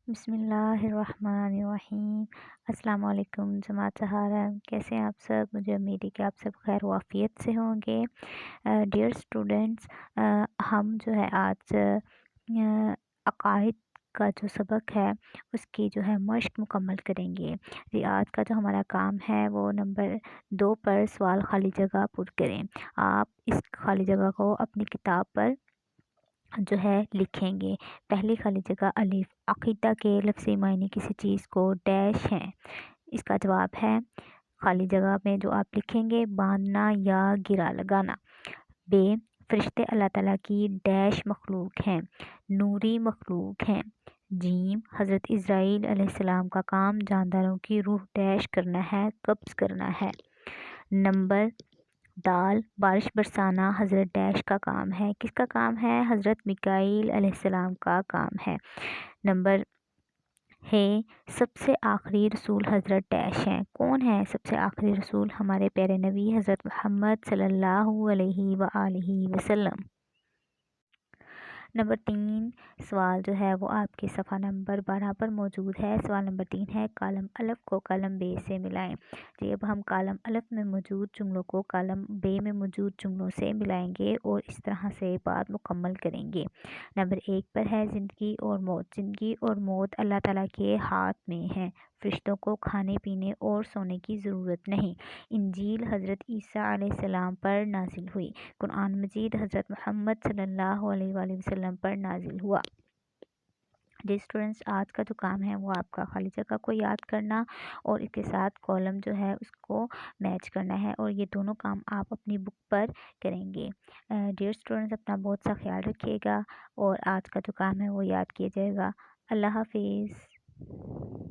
بسم اللہ الرحمن الرحیم۔ السلام علیکم جماعت سہارا، کیسے ہیں آپ سب؟ مجھے امید ہے کہ آپ سب خیر و عافیت سے ہوں گے۔ ڈیئر اسٹوڈنٹس، ہم جو ہے آج عقائد کا جو سبق ہے اس کی جو ہے مشق مکمل کریں گے۔ جی، آج کا جو ہمارا کام ہے وہ نمبر 2 پر سوال خالی جگہ پر کریں۔ آپ اس خالی جگہ کو اپنی کتاب پر جو ہے لکھیں گے۔ پہلی خالی جگہ الف، عقیدہ کے لفظی معنی کسی چیز کو ڈیش ہیں۔ اس کا جواب ہے خالی جگہ میں جو آپ لکھیں گے باندھنا یا گرا لگانا۔ ب، فرشتے اللہ تعالیٰ کی ڈیش مخلوق ہیں، نوری مخلوق ہیں۔ جیم، حضرت اسرائیل علیہ السلام کا کام جانداروں کی روح ڈیش کرنا ہے، قبض کرنا ہے۔ نمبر دال، بارش برسانا حضرت ڈیش کا کام ہے۔ کس کا کام ہے؟ حضرت میکائیل علیہ السلام کا کام ہے۔ نمبر ہے، سب سے آخری رسول حضرت ڈیش ہیں۔ کون ہے سب سے آخری رسول؟ ہمارے پیارے نبی حضرت محمد صلی اللہ علیہ وآلہ وسلم۔ نمبر 3 سوال جو ہے وہ آپ کے صفحہ نمبر 12 پر موجود ہے۔ سوال نمبر 3 ہے، کالم الف کو کالم بے سے ملائیں۔ جی، اب ہم کالم الف میں موجود جملوں کو کالم بے میں موجود جملوں سے ملائیں گے اور اس طرح سے بات مکمل کریں گے۔ نمبر 1 پر ہے، زندگی اور موت۔ زندگی اور موت اللہ تعالیٰ کے ہاتھ میں ہیں، فرشتوں کو کھانے پینے اور سونے کی ضرورت نہیں۔ انجیل حضرت عیسیٰ علیہ السلام پر نازل ہوئی۔ قرآن مجید حضرت محمد صلی اللہ علیہ وآلہ وسلم پر نازل ہوا۔ جی اسٹوڈنٹس، آج کا جو کام ہے وہ آپ کا خالی جگہ کو یاد کرنا اور اس کے ساتھ کالم جو ہے اس کو میچ کرنا ہے، اور یہ دونوں کام آپ اپنی بک پر کریں گے۔ ڈیئر اسٹوڈنٹس، اپنا بہت سا خیال رکھیے گا اور آج کا جو کام ہے وہ یاد کیے جائے گا۔ اللہ حافظ۔